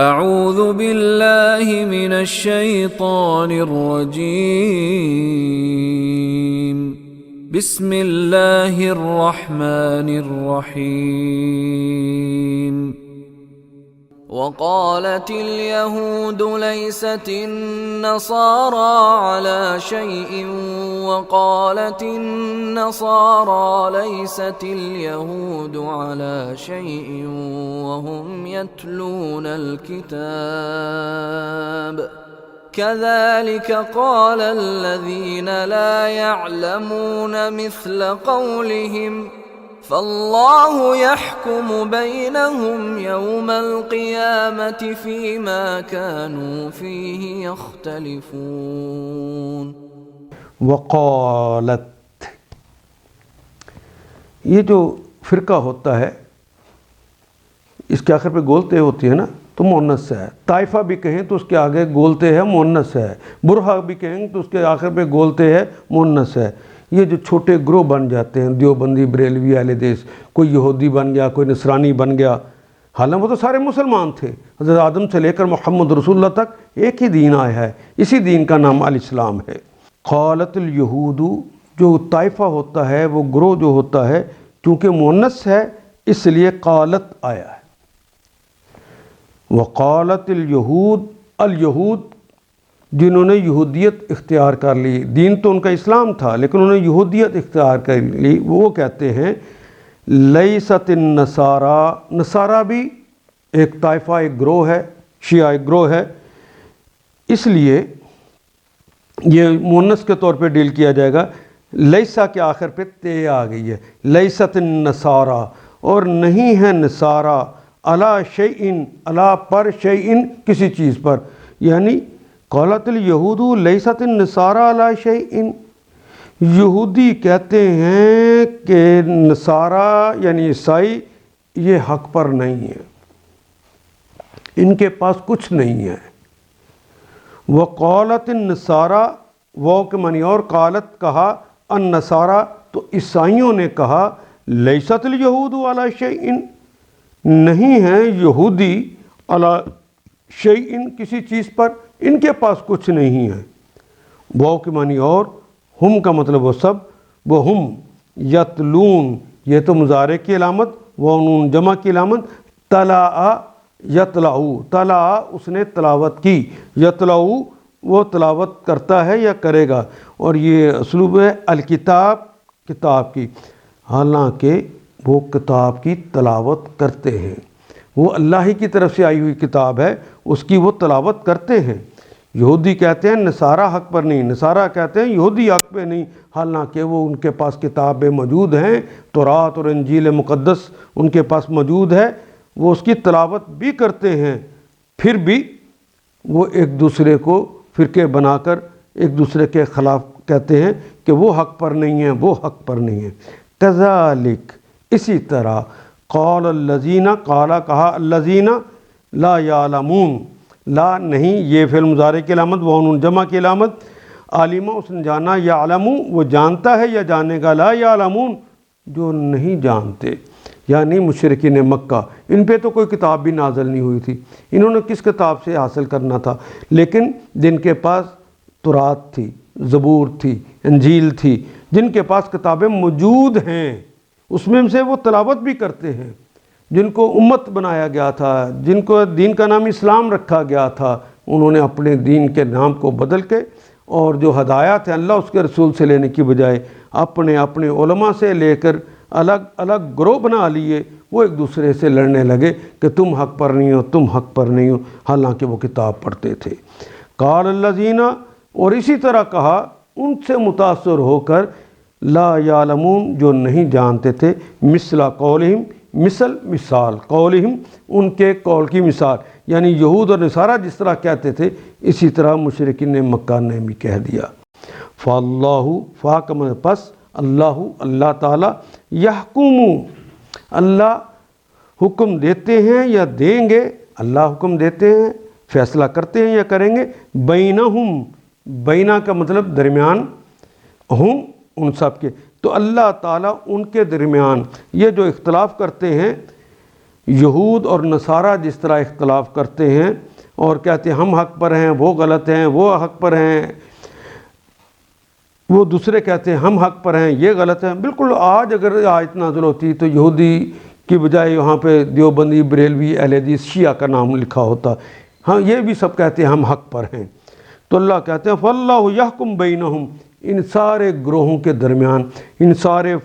اعوذ باللہ من الشیطان الرجیم بسم اللہ الرحمن الرحیم وقالت اليهود ليست النصارى على شيء وقالت النصارى ليست اليهود على شيء وهم يتلون الكتاب كذلك قال الذين لا يعلمون مثل قولهم فاللہ یحکم بینہم یوم القیامة فیما كانوا فیہ یختلفون۔ وقالت، یہ جو فرقہ ہوتا ہے اس کے آخر پہ گولتے ہوتی ہے نا تو مؤنث ہے، طائفہ بھی کہیں تو اس کے آگے گولتے ہے مؤنث ہے، برہا بھی کہیں تو اس کے آخر پہ گولتے ہے مؤنث ہے۔ یہ جو چھوٹے گروہ بن جاتے ہیں، دیوبندی، بریلوی، اہل حدیث، کوئی یہودی بن گیا، کوئی نصرانی بن گیا، حالانکہ وہ تو سارے مسلمان تھے، حضرت آدم سے لے کر محمد رسول اللہ تک ایک ہی دین آیا ہے، اسی دین کا نام الاسلام ہے۔ قالت الیہود، جو طائفہ ہوتا ہے، وہ گروہ جو ہوتا ہے، چونکہ مؤنث ہے اس لیے قالت آیا ہے۔ وقالت الیہود، الیہود جنہوں نے یہودیت اختیار کر لی، دین تو ان کا اسلام تھا لیکن انہوں نے یہودیت اختیار کر لی، وہ کہتے ہیں لیست النصارى، نصارہ بھی ایک طائفہ، ایک گروہ ہے، شیعہ ایک گروہ ہے، اس لیے یہ مؤنث کے طور پہ ڈیل کیا جائے گا۔ لیسا کے آخر پہ تے آ گئی ہے، لیست النصارى، اور نہیں ہے نصارہ علی شیئن، علی پر شیئن، کسی چیز پر، یعنی قالت الیہود لیست النصارى علی شیئن، یہودی کہتے ہیں کہ نصارہ یعنی عیسائی یہ حق پر نہیں ہے، ان کے پاس کچھ نہیں ہے۔ وقالت النصارى، وہ کے معنی اور، قالت کہا، النصارى تو عیسائیوں نے کہا، لیست الیہود علی شیئن، نہیں ہے یہودی علی شیئن کسی چیز پر، ان کے پاس کچھ نہیں ہے۔ واو کے معنی اور، ہم کا مطلب وہ سب، وہ ہم یتلون، یہ تو مضارع کی علامت، وہ نون جمع کی علامت، تلا یتلعو، تلا اس نے تلاوت کی، یتلعو وہ تلاوت کرتا ہے یا کرے گا، اور یہ اسلوب ہے الکتاب، کتاب کی، حالانکہ وہ کتاب کی تلاوت کرتے ہیں، وہ اللہ ہی کی طرف سے آئی ہوئی کتاب ہے، اس کی وہ تلاوت کرتے ہیں۔ یہودی کہتے ہیں نصارہ حق پر نہیں، نصارہ کہتے ہیں یہودی حق پہ نہیں، حالانکہ وہ ان کے پاس کتابیں موجود ہیں، تورات اور انجیل مقدس ان کے پاس موجود ہے، وہ اس کی تلاوت بھی کرتے ہیں، پھر بھی وہ ایک دوسرے کو فرقے بنا کر ایک دوسرے کے خلاف کہتے ہیں کہ وہ حق پر نہیں ہیں، وہ حق پر نہیں ہیں۔ کذالک، اسی طرح، قال الذین، قالا کہا، الذین لا یعلمون، لا نہیں، یہ فعل مضارع کی علامت، وہ نون جمع کی علامت، عالمہ اس نے جانا، یعلم وہ جانتا ہے یا جانے گا، لا یعلمون جو نہیں جانتے، یعنی مشرکین مکہ، ان پہ تو کوئی کتاب بھی نازل نہیں ہوئی تھی، انہوں نے کس کتاب سے حاصل کرنا تھا، لیکن جن کے پاس تورات تھی، زبور تھی، انجیل تھی، جن کے پاس کتابیں موجود ہیں، اس میں سے وہ تلاوت بھی کرتے ہیں، جن کو امت بنایا گیا تھا، جن کو دین کا نام اسلام رکھا گیا تھا، انہوں نے اپنے دین کے نام کو بدل کے اور جو ہدایات ہیں اللہ اس کے رسول سے لینے کی بجائے اپنے علماء سے لے کر الگ الگ گروہ بنا لیے، وہ ایک دوسرے سے لڑنے لگے کہ تم حق پر نہیں ہو، تم حق پر نہیں ہو، حالانکہ وہ کتاب پڑھتے تھے۔ قال الذین، اور اسی طرح کہا ان سے متاثر ہو کر، لا یعلمون جو نہیں جانتے تھے، مثل قولہم، مثال قولہم ان کے قول کی مثال، یعنی یہود اور نصارہ جس طرح کہتے تھے اسی طرح مشرکین مکہ نے بھی کہہ دیا۔ فاللہ، فا کا مطلب پس، اللہ، اللہ تعالی، یحکم، اللہ حکم دیتے ہیں یا دیں گے، اللہ حکم دیتے ہیں، فیصلہ کرتے ہیں یا کریں گے، بینہم، بینا کا مطلب درمیان، ہم ان سب کے، تو اللہ تعالیٰ ان کے درمیان یہ جو اختلاف کرتے ہیں یہود اور نصارہ جس طرح اختلاف کرتے ہیں اور کہتے ہیں ہم حق پر ہیں، وہ غلط ہیں، وہ حق پر ہیں، وہ دوسرے کہتے ہیں ہم حق پر ہیں، یہ غلط ہیں. بالکل آج اگر آیت نازل ہوتی تو یہودی کی بجائے وہاں پہ دیوبندی، بریلوی، اہل حدیث، شیعہ کا نام لکھا ہوتا. ہاں یہ بھی سب کہتے ہیں ہم حق پر ہیں. تو اللہ کہتے ہیں فَاللَّهُ يَحْكُمْ بَيْنَهُمْ، ان سارے گروہوں کے درمیان، ان سارے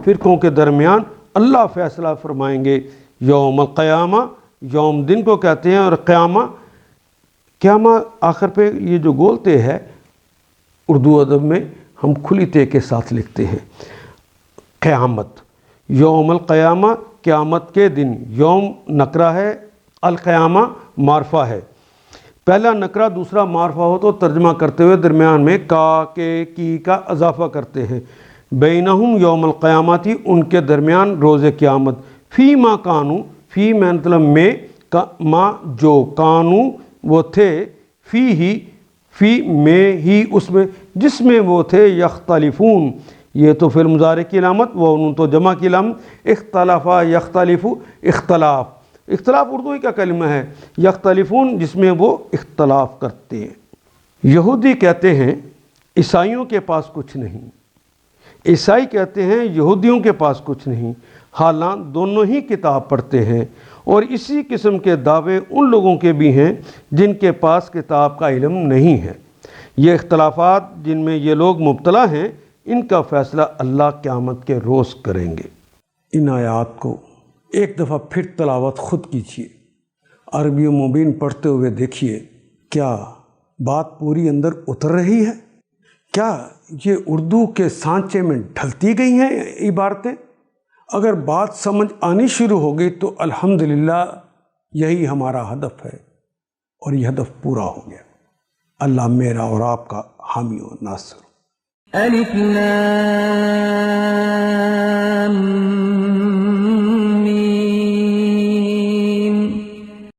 فرقوں کے درمیان اللہ فیصلہ فرمائیں گے. یوم القیامہ، یوم دن کو کہتے ہیں، اور قیامہ، قیامہ آخر پہ یہ جو گولتے ہے اردو ادب میں ہم کھلی تے کے ساتھ لکھتے ہیں قیامت. یوم القیامہ، قیامت کے دن. یوم نکرہ ہے، القیامہ معرفہ ہے. پہلا نکرہ دوسرا معرفہ ہو تو ترجمہ کرتے ہوئے درمیان میں کا، کے، کی کا اضافہ کرتے ہیں. بینہم یوم القیامتی، ان کے درمیان روز قیامت. فی ما کانو، فی میں مطلب میں، ما جو، کانو وہ تھے، فی میں ہی اس میں، جس میں وہ تھے، یختلفون، یہ تو فعل مضارع کی علامت، وہ انہوں تو جمع کی علامت. اختلافا یختلف، اختلاف، اختلاف اردو ہی کا کلمہ ہے. یختلفون جس میں وہ اختلاف کرتے ہیں. یہودی کہتے ہیں عیسائیوں کے پاس کچھ نہیں، عیسائی کہتے ہیں یہودیوں کے پاس کچھ نہیں، حالانکہ دونوں ہی کتاب پڑھتے ہیں. اور اسی قسم کے دعوے ان لوگوں کے بھی ہیں جن کے پاس کتاب کا علم نہیں ہے. یہ اختلافات جن میں یہ لوگ مبتلا ہیں، ان کا فیصلہ اللہ قیامت کے روز کریں گے. ان آیات کو ایک دفعہ پھر تلاوت خود کیجیے، عربی و مبین پڑھتے ہوئے دیکھیے کیا بات پوری اندر اتر رہی ہے، کیا یہ اردو کے سانچے میں ڈھلتی گئی ہیں عبارتیں. اگر بات سمجھ آنی شروع ہو گئی تو الحمدللہ یہی ہمارا ہدف ہے، اور یہ ہدف پورا ہو گیا. اللہ میرا اور آپ کا حامی و ناصر. الف لام